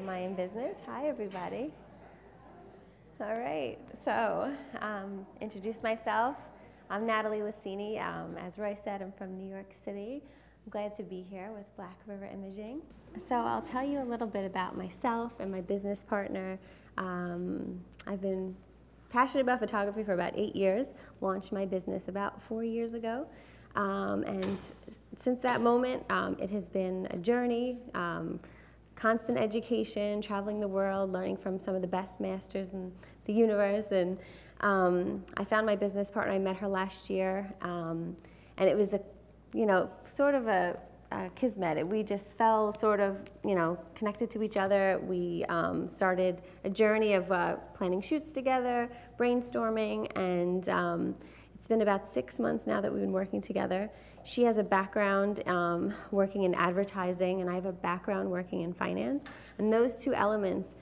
my own business. Hi, everybody. All right, so introduce myself. I'm Natalie Licini. As Roy said, I'm from New York City. I'm glad to be here with Black River Imaging. So I'll tell you a little bit about myself and my business partner. I've been passionate about photography for about 8 years, launched my business about 4 years ago. And since that moment, it has been a journey, constant education, traveling the world, learning from some of the best masters in the universe. And I found my business partner. I met her last year, and it was sort of a kismet. We just fell sort of, connected to each other. We started a journey of planning shoots together, brainstorming, and it's been about 6 months now that we've been working together. She has a background working in advertising, and I have a background working in finance. And those two elements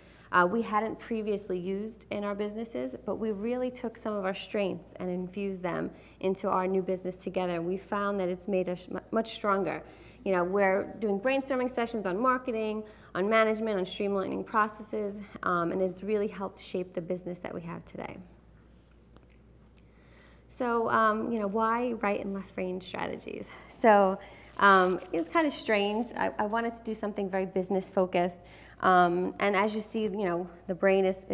we hadn't previously used in our businesses, but we really took some of our strengths and infused them into our new business together. And we found that it's made us much stronger. We're doing brainstorming sessions on marketing, on management, on streamlining processes, and it's really helped shape the business that we have today. So, why right and left brain strategies? So, it was kind of strange. I wanted to do something very business focused. And as you see, the brain is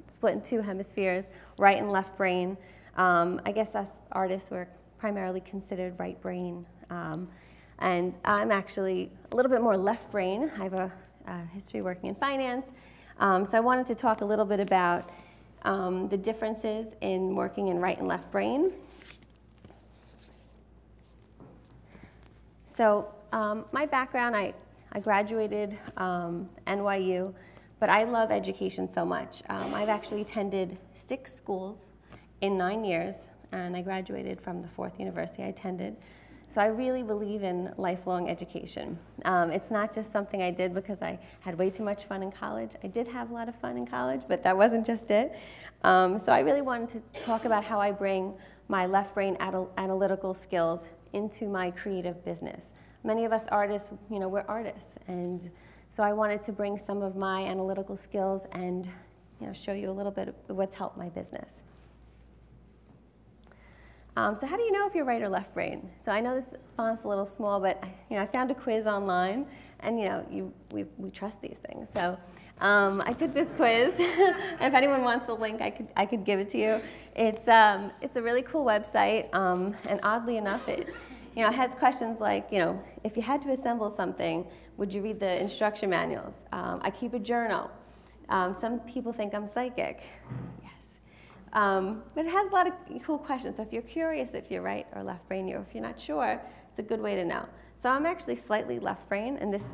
split in two hemispheres, right and left brain. I guess us artists were primarily considered right brain. And I'm actually a little bit more left brain. I have a history working in finance. So I wanted to talk a little bit about the differences in working in right and left brain. So my background, I graduated NYU, but I love education so much. I've actually attended 6 schools in 9 years, and I graduated from the 4th university I attended. So I really believe in lifelong education. It's not just something I did because I had way too much fun in college. I did have a lot of fun in college, but that wasn't just it. So I really wanted to talk about how I bring my left brain analytical skills into my creative business. Many of us artists, we're artists, and so I wanted to bring some of my analytical skills and show you a little bit of what's helped my business. So how do you know if you're right or left brain? So I know this font's a little small, but I found a quiz online, and we trust these things. So I took this quiz. If anyone wants the link, I could give it to you. It's a really cool website, and oddly enough, it has questions like if you had to assemble something, would you read the instruction manuals? I keep a journal. Some people think I'm psychic. But it has a lot of cool questions. So if you're curious if you're right or left brain, if you're not sure, it's a good way to know. So I'm actually slightly left brain, and this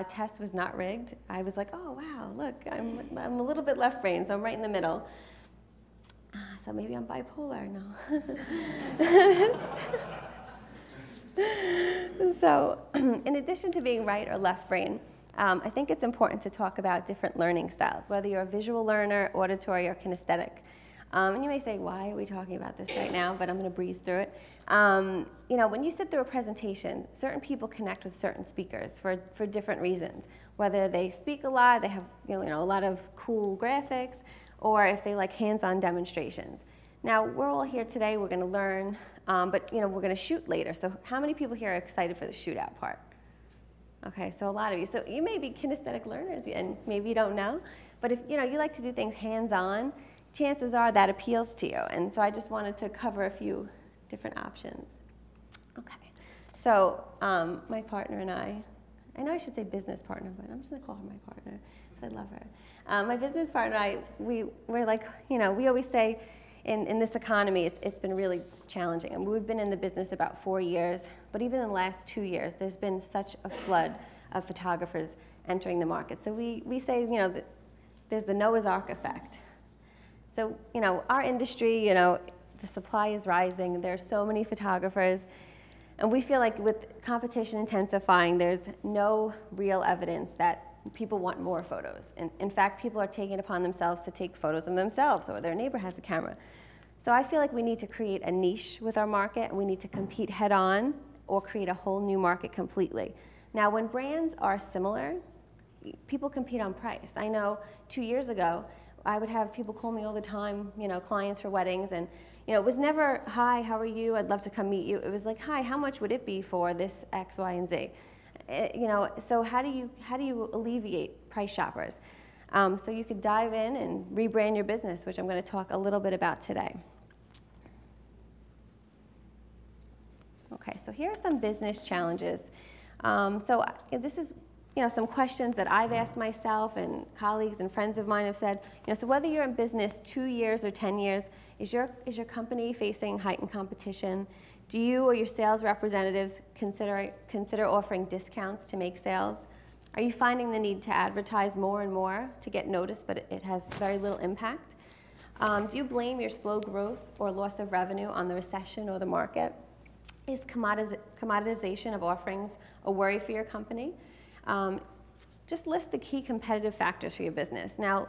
test was not rigged. I was like, oh wow, look, I'm a little bit left brain, so I'm right in the middle. So maybe I'm bipolar, no. So in addition to being right or left brain, I think it's important to talk about different learning styles, whether you're a visual learner, auditory, or kinesthetic. And you may say, why are we talking about this right now? But I'm going to breeze through it. When you sit through a presentation, certain people connect with certain speakers for different reasons. Whether they speak a lot, they have a lot of cool graphics, or if they like hands-on demonstrations. Now, we're all here today. We're going to learn, but we're going to shoot later. So how many people here are excited for the shootout part? Okay, so a lot of you. So you may be kinesthetic learners, and maybe you don't know. But if you like to do things hands-on, chances are that appeals to you. And so I just wanted to cover a few different options. Okay, so my partner and I know I should say business partner, but I'm just gonna call her my partner because I love her. My business partner and I, we're like, we always say in this economy, it's been really challenging. And we've been in the business about 4 years, but even in the last 2 years, there's been such a flood of photographers entering the market. So we say, that there's the Noah's Ark effect. So, our industry, the supply is rising. There are so many photographers. And we feel like with competition intensifying, there's no real evidence that people want more photos. In fact, people are taking it upon themselves to take photos of themselves, or their neighbor has a camera. So I feel like we need to create a niche with our market, and we need to compete head-on or create a whole new market completely. Now, when brands are similar, people compete on price. I know 2 years ago, I would have people call me all the time, clients for weddings, and it was never, hi, how are you? I'd love to come meet you. It was like, hi, how much would it be for this X, Y, and Z? So how do you alleviate price shoppers? So you could dive in and rebrand your business, which I'm going to talk a little bit about today. Okay, so here are some business challenges. This is some questions that I've asked myself, and colleagues and friends of mine have said. So whether you're in business 2 years or 10 years, is your company facing heightened competition? Do you or your sales representatives consider offering discounts to make sales? Are you finding the need to advertise more and more to get noticed, but it has very little impact? Do you blame your slow growth or loss of revenue on the recession or the market? Is commoditization of offerings a worry for your company? Just list the key competitive factors for your business. Now,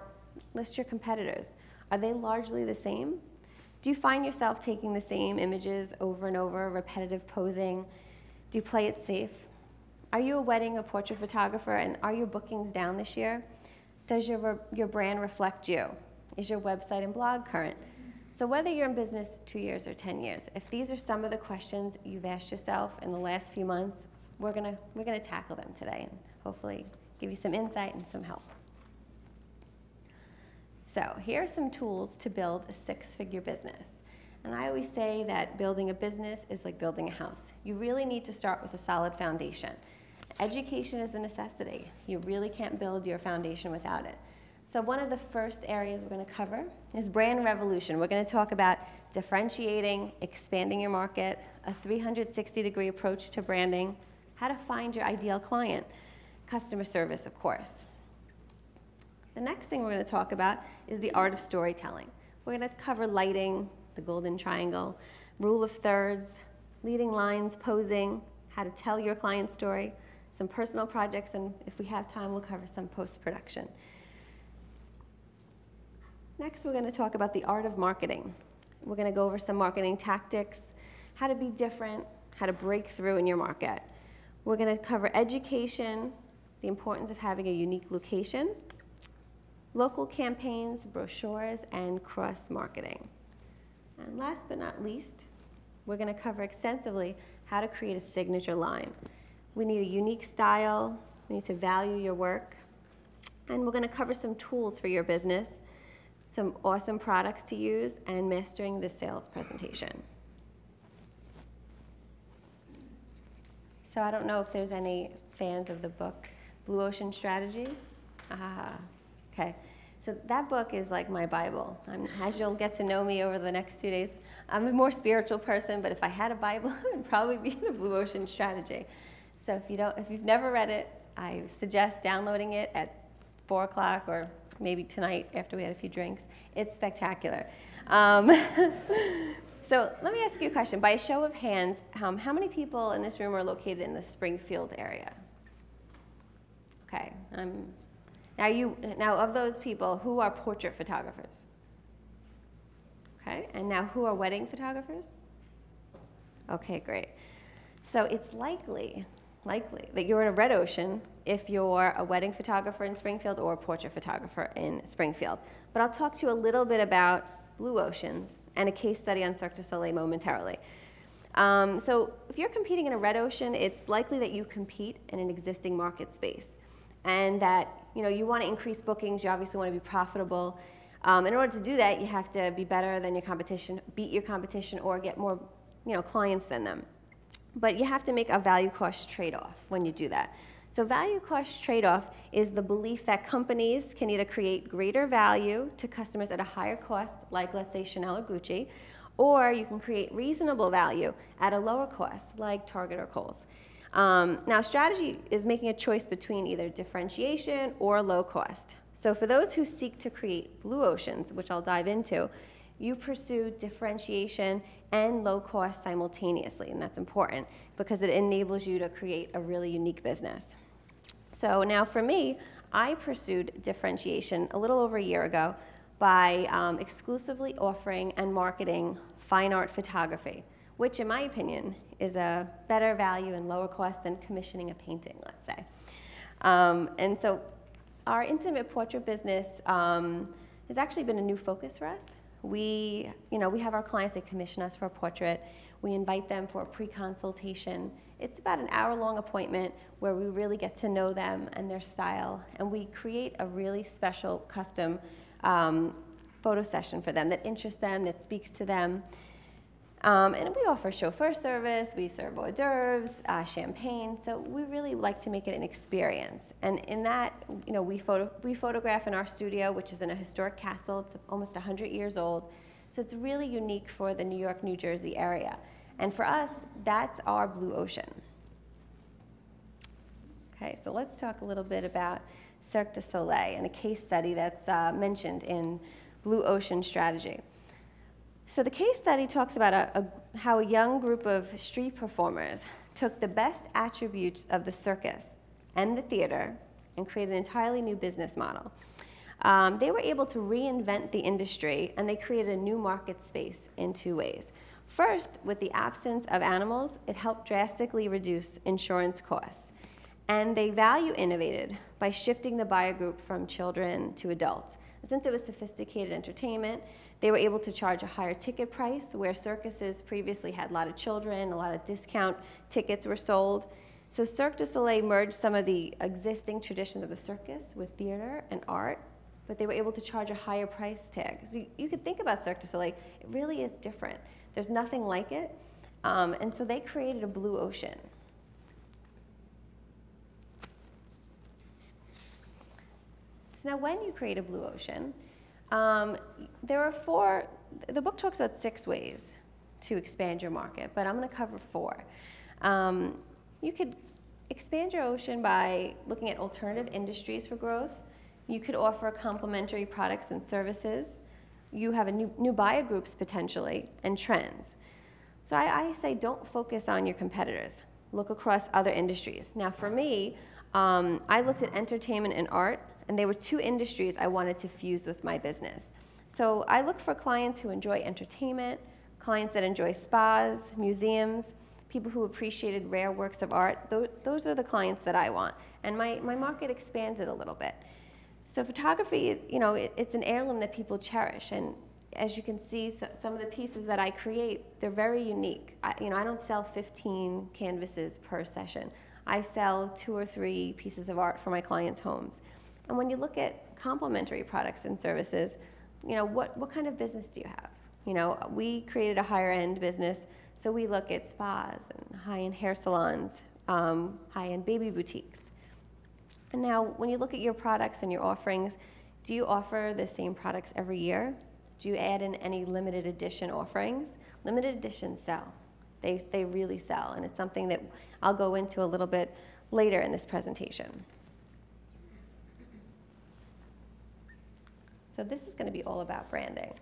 list your competitors. Are they largely the same? Do you find yourself taking the same images over and over, repetitive posing? Do you play it safe? Are you a wedding or portrait photographer, and are your bookings down this year? Does your brand reflect you? Is your website and blog current? So whether you're in business 2 years or 10 years, if these are some of the questions you've asked yourself in the last few months, we're gonna tackle them today and hopefully give you some insight and some help. So here are some tools to build a six-figure business. And I always say that building a business is like building a house. You really need to start with a solid foundation. Education is a necessity. You really can't build your foundation without it. So one of the first areas we're going to cover is brand revolution. We're going to talk about differentiating, expanding your market, a 360-degree approach to branding, how to find your ideal client, customer service, of course. The next thing we're going to talk about is the art of storytelling. We're going to cover lighting, the golden triangle, rule of thirds, leading lines, posing, how to tell your client's story, some personal projects, and if we have time, we'll cover some post-production. Next, we're going to talk about the art of marketing. We're going to go over some marketing tactics, how to be different, how to break through in your market. We're going to cover education, the importance of having a unique location, local campaigns, brochures, and cross-marketing. And last but not least, we're going to cover extensively how to create a signature line. We need a unique style, we need to value your work, and we're going to cover some tools for your business, some awesome products to use, and mastering the sales presentation. So I don't know if there's any fans of the book, Blue Ocean Strategy. Okay. So that book is like my Bible. As you'll get to know me over the next 2 days, I'm a more spiritual person, but if I had a Bible, it would probably be the Blue Ocean Strategy. So if you've never read it, I suggest downloading it at 4 o'clock or maybe tonight after we had a few drinks. It's spectacular. So let me ask you a question. By a show of hands, how many people in this room are located in the Springfield area? Okay. Now of those people, who are portrait photographers? Okay. And now who are wedding photographers? Okay, great. So it's likely that you're in a red ocean if you're a wedding photographer in Springfield or a portrait photographer in Springfield. But I'll talk to you a little bit about blue oceans and a case study on Cirque du Soleil momentarily. So if you're competing in a red ocean, it's likely that you compete in an existing market space, and that you want to increase bookings. You obviously want to be profitable. In order to do that, you have to be better than your competition, beat your competition, or get more clients than them. But you have to make a value-cost trade-off when you do that. So value-cost trade-off is the belief that companies can either create greater value to customers at a higher cost, like let's say Chanel or Gucci, or you can create reasonable value at a lower cost, like Target or Kohl's. Now, strategy is making a choice between either differentiation or low cost. So for those who seek to create blue oceans, which I'll dive into, you pursue differentiation and low cost simultaneously, and that's important because it enables you to create a really unique business. So now for me, I pursued differentiation a little over a year ago by exclusively offering and marketing fine art photography, which in my opinion is a better value and lower cost than commissioning a painting, let's say. And so Our intimate portrait business has actually been a new focus for us. We have our clients that commission us for a portrait. We invite them for a pre-consultation. It's about an hour-long appointment where we really get to know them and their style, and we create a really special custom photo session for them that interests them, that speaks to them. And we offer chauffeur service, we serve hors d'oeuvres, champagne, so we really like to make it an experience. And in that, we photograph in our studio, which is in a historic castle. It's almost 100 years old, so it's really unique for the New York, New Jersey area. And for us, that's our blue ocean. Okay, so let's talk a little bit about Cirque du Soleil and a case study that's mentioned in Blue Ocean Strategy. So the case study talks about how a young group of street performers took the best attributes of the circus and the theater and created an entirely new business model. They were able to reinvent the industry, and they created a new market space in two ways. First, with the absence of animals, it helped drastically reduce insurance costs. And they value innovated by shifting the buyer group from children to adults. Since it was sophisticated entertainment, they were able to charge a higher ticket price, where circuses previously had a lot of children, a lot of discount tickets were sold. So Cirque du Soleil merged some of the existing traditions of the circus with theater and art, but they were able to charge a higher price tag. So you could think about Cirque du Soleil, it really is different. There's nothing like it, and so they created a blue ocean. So now when you create a blue ocean, there are the book talks about 6 ways to expand your market, but I'm going to cover 4. You could expand your ocean by looking at alternative industries for growth. You could offer complementary products and services. You have a new buyer groups potentially, and trends. So I say don't focus on your competitors. Look across other industries. Now for me, I looked at entertainment and art, and they were 2 industries I wanted to fuse with my business. So I look for clients who enjoy entertainment, clients that enjoy spas, museums, people who appreciated rare works of art. Those are the clients that I want. And my market expanded a little bit. So photography, it's an heirloom that people cherish. And as you can see, some of the pieces that I create, they're very unique. I don't sell 15 canvases per session. I sell 2 or 3 pieces of art for my clients' homes. And when you look at complementary products and services, what kind of business do you have? We created a higher end business, so we look at spas and high-end hair salons, high-end baby boutiques. And now when you look at your products and your offerings, do you offer the same products every year? Do you add in any limited edition offerings? Limited editions sell. They really sell, and it's something that I'll go into a little bit later in this presentation. So this is going to be all about branding.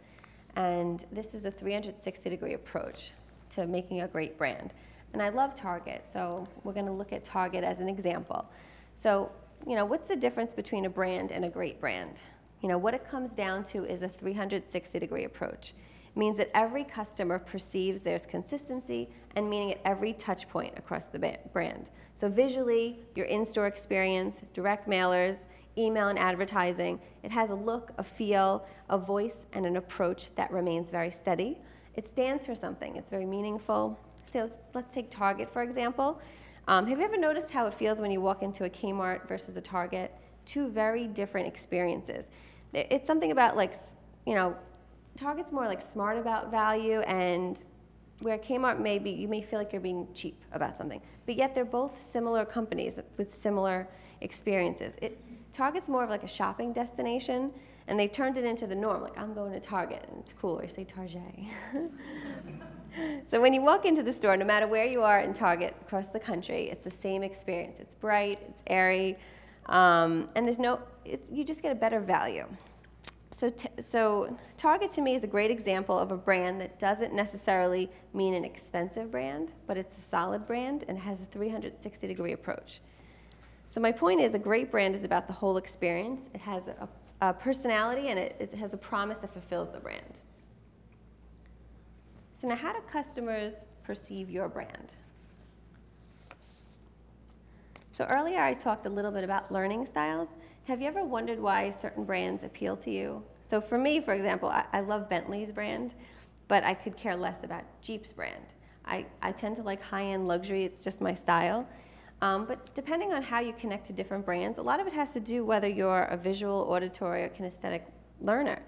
And this is a 360-degree approach to making a great brand. And I love Target, so we're going to look at Target as an example. So, what's the difference between a brand and a great brand? What it comes down to is a 360-degree approach. It means that every customer perceives there's consistency and meaning at every touch point across the brand. So visually, your in-store experience, direct mailers, email and advertising, it has a look, a feel, a voice, and an approach that remains very steady. It stands for something. It's very meaningful. So let's take Target, for example. Have you ever noticed how it feels when you walk into a Kmart versus a Target? 2 very different experiences. It's something about Target's more like smart about value, and where Kmart you may feel like you're being cheap about something. But yet they're both similar companies with similar experiences. Target's more of like a shopping destination, and they've turned it into the norm. Like, I'm going to Target, and it's cool, or say Target. So when you walk into the store, no matter where you are in Target across the country, it's the same experience. It's bright, it's airy, and you just get a better value. So Target to me is a great example of a brand that doesn't necessarily mean an expensive brand, but it's a solid brand and has a 360-degree approach. So my point is, a great brand is about the whole experience. It has a personality, and it has a promise that fulfills the brand. So now, how do customers perceive your brand? So earlier I talked a little bit about learning styles. Have you ever wondered why certain brands appeal to you? So for me, for example, I love Bentley's brand, but I could care less about Jeep's brand. I tend to like high-end luxury, it's just my style. But depending on how you connect to different brands, a lot of it has to do whether you're a visual, auditory, or kinesthetic learner.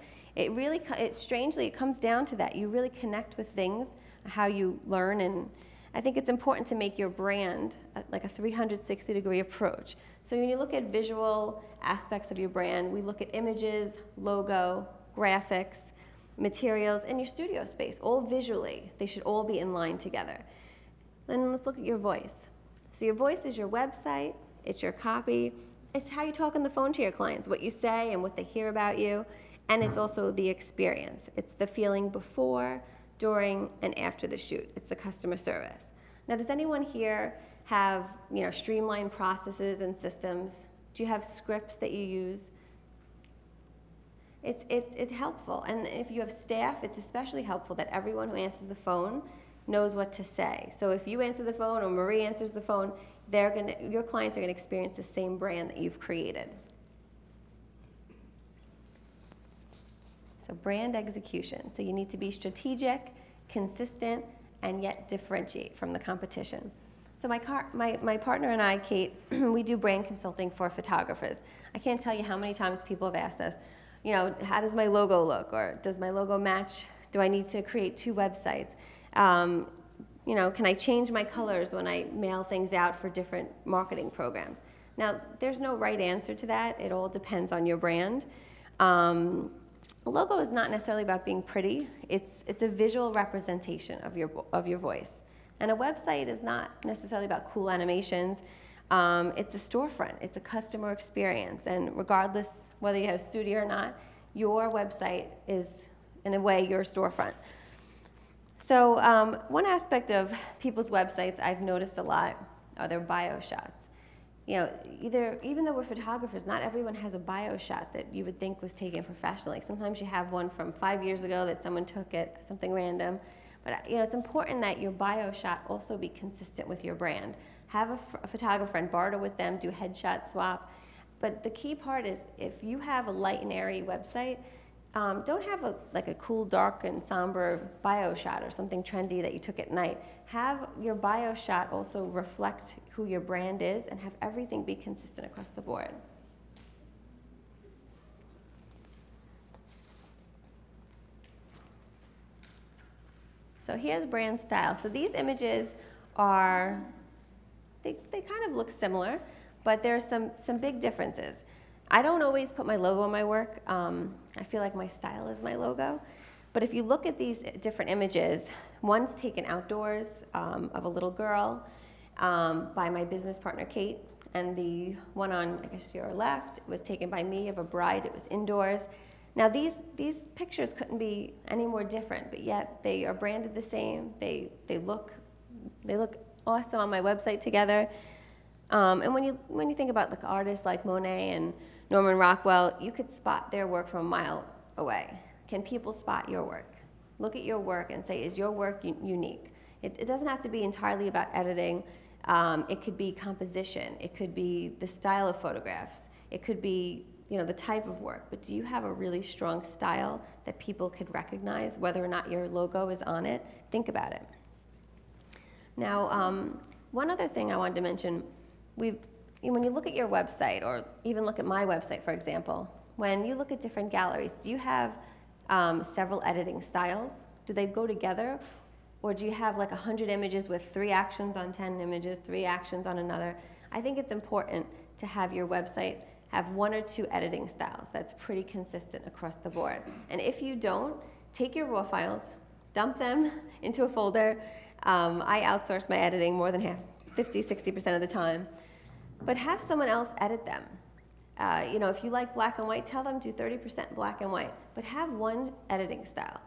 Strangely, it comes down to that. You really connect with things, how you learn, and I think it's important to make your brand like a 360-degree approach. So when you look at visual aspects of your brand, we look at images, logo, graphics, materials, and your studio space, all visually. They should all be in line together. Then let's look at your voice. So your voice is your website, it's your copy, it's how you talk on the phone to your clients, what you say and what they hear about you, and it's also the experience. It's the feeling before, during, and after the shoot. It's the customer service. Now, does anyone here have streamlined processes and systems? Do you have scripts that you use? It's helpful, and if you have staff, it's especially helpful that everyone who answers the phone knows what to say. So if you answer the phone or Marie answers the phone, your clients are going to experience the same brand that you've created. So brand execution. So you need to be strategic, consistent, and yet differentiate from the competition. So my partner and I, Kate, we do brand consulting for photographers. I can't tell you how many times people have asked us, how does my logo look? Or does my logo match? Do I need to create 2 websites? Can I change my colors when I mail things out for different marketing programs? Now, there's no right answer to that. It all depends on your brand. A logo is not necessarily about being pretty. It's a visual representation of your voice. And a website is not necessarily about cool animations. It's a storefront. It's a customer experience. And regardless whether you have a studio or not, your website is, in a way, your storefront. So one aspect of people's websites I've noticed a lot are their bio shots. Even though we're photographers, not everyone has a bio shot that you would think was taken professionally. Sometimes you have one from 5 years ago that someone took at something random. But it's important that your bio shot also be consistent with your brand. Have a photographer and barter with them, do headshot swap. But the key part is if you have a light and airy website, don't have a cool, dark, and somber bio shot or something trendy that you took at night. Have your bio shot also reflect who your brand is and have everything be consistent across the board. So here's brand style. So these images are, they kind of look similar, but there's some big differences. I don't always put my logo on my work. I feel like my style is my logo. But if you look at these different images, one's taken outdoors of a little girl by my business partner, Kate. And the one on, I guess, your left was taken by me of a bride. It was indoors. Now, these pictures couldn't be any more different, but yet they are branded the same. They look awesome on my website together. And when you think about artists like Monet and Norman Rockwell, you could spot their work from a mile away. Can people spot your work? Look at your work and say, is your work unique? It doesn't have to be entirely about editing. It could be composition. It could be the style of photographs. It could be the type of work. But do you have a really strong style that people could recognize, whether or not your logo is on it? Think about it. Now, one other thing I wanted to mention, when you look at your website, or even look at my website, for example, when you look at different galleries, do you have several editing styles? Do they go together? Or do you have 100 images with 3 actions on 10 images, 3 actions on another? I think it's important to have your website have 1 or 2 editing styles. That's pretty consistent across the board. And if you don't, take your raw files, dump them into a folder. I outsource my editing more than 50–60% of the time. But have someone else edit them. If you like black and white, tell them do 30% black and white. But have one editing style.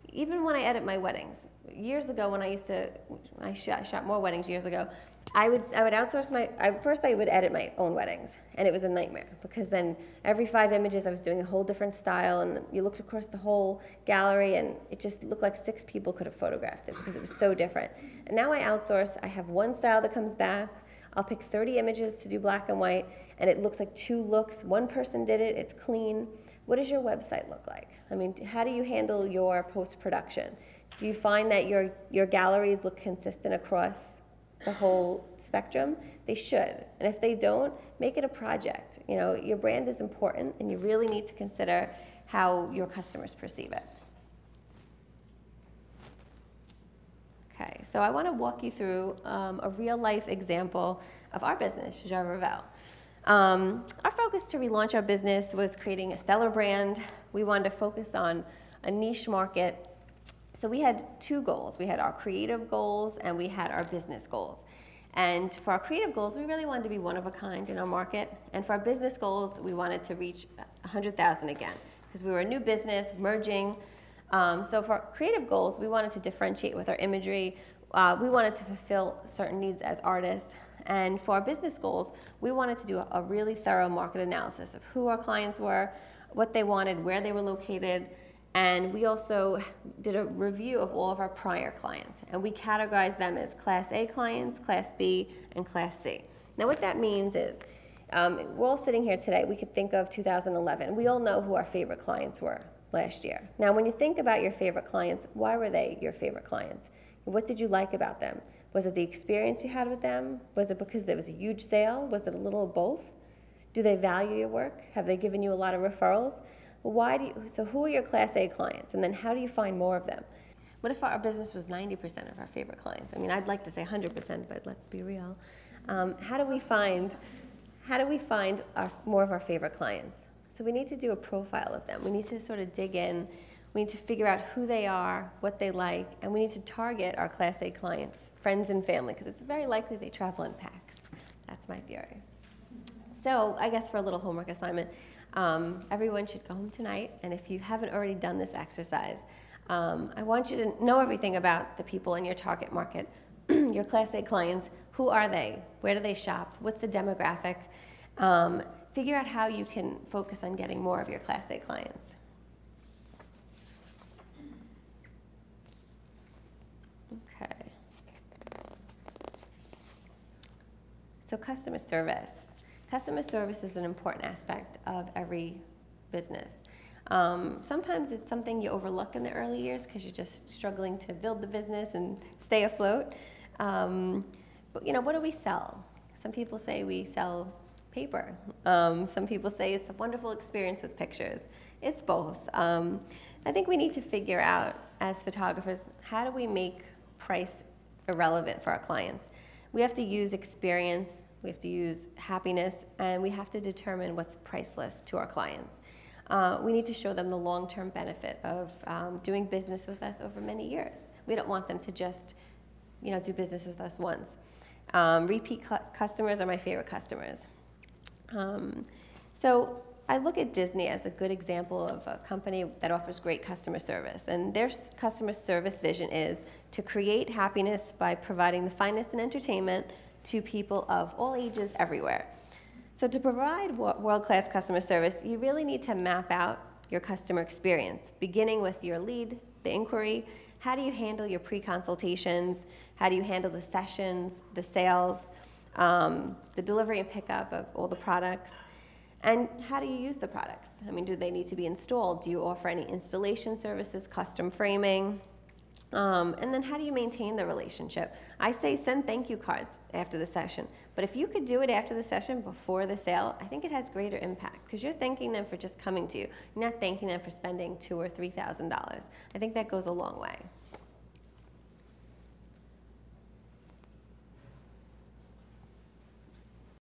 Even when I edit my weddings, years ago when I shot more weddings years ago, I would outsource first I would edit my own weddings, and it was a nightmare because then every 5 images I was doing a whole different style, and you looked across the whole gallery and it just looked like 6 people could have photographed it because it was so different. And now I outsource. I have one style that comes back. I'll pick 30 images to do black and white, and it looks like 2 looks. One person did it, it's clean. What does your website look like? I mean, how do you handle your post-production? Do you find that your galleries look consistent across the whole spectrum? They should. And if they don't, make it a project. You know, your brand is important, and you really need to consider how your customers perceive it. Okay, so I want to walk you through a real-life example of our business, Jean Revel. Our focus to relaunch our business was creating a stellar brand. We wanted to focus on a niche market. So we had 2 goals. We had our creative goals and we had our business goals. And for our creative goals, we really wanted to be one of a kind in our market. And for our business goals, we wanted to reach 100,000 again, because we were a new business, merging. So for our creative goals, we wanted to differentiate with our imagery. We wanted to fulfill certain needs as artists. And for our business goals, we wanted to do a really thorough market analysis of who our clients were, what they wanted, where they were located. And we also did a review of all of our prior clients. And we categorized them as Class A clients, Class B, and Class C. Now what that means is, we're all sitting here today, we could think of 2011. We all know who our favorite clients were last year. Now when you think about your favorite clients, why were they your favorite clients? What did you like about them? Was it the experience you had with them? Was it because there was a huge sale? Was it a little of both? Do they value your work? Have they given you a lot of referrals? Well, so who are your Class A clients? And then how do you find more of them? What if our business was 90% of our favorite clients? I mean, I'd like to say 100%, but let's be real. How do we find more of our favorite clients? So we need to do a profile of them. We need to sort of dig in. We need to figure out who they are, what they like, and we need to target our Class A clients, friends and family, because it's very likely they travel in packs. That's my theory. So I guess for a little homework assignment, everyone should go home tonight, and if you haven't already done this exercise, I want you to know everything about the people in your target market, your Class A clients. Who are they? Where do they shop? What's the demographic? Figure out how you can focus on getting more of your Class A clients. Okay. So customer service. Customer service is an important aspect of every business. Sometimes it's something you overlook in the early years because you're just struggling to build the business and stay afloat. But you know, what do we sell? Some people say we sell paper. Some people say it's a wonderful experience with pictures. It's both. I think we need to figure out, as photographers, how do we make price irrelevant for our clients? We have to use experience, we have to use happiness, and we have to determine what's priceless to our clients. We need to show them the long-term benefit of doing business with us over many years. We don't want them to just, you know, do business with us once. Repeat customers are my favorite customers. So I look at Disney as a good example of a company that offers great customer service. And their customer service vision is to create happiness by providing the finest in entertainment to people of all ages everywhere. So to provide world-class customer service, you really need to map out your customer experience, beginning with your lead, the inquiry. How do you handle your pre-consultations? How do you handle the sessions, the sales, the delivery and pickup of all the products? And how do you use the products? I mean, do they need to be installed? Do you offer any installation services, custom framing? And then how do you maintain the relationship? I say send thank you cards after the session. But if you could do it after the session, before the sale, I think it has greater impact because you're thanking them for just coming to you. You're not thanking them for spending $2,000 or $3,000. I think that goes a long way.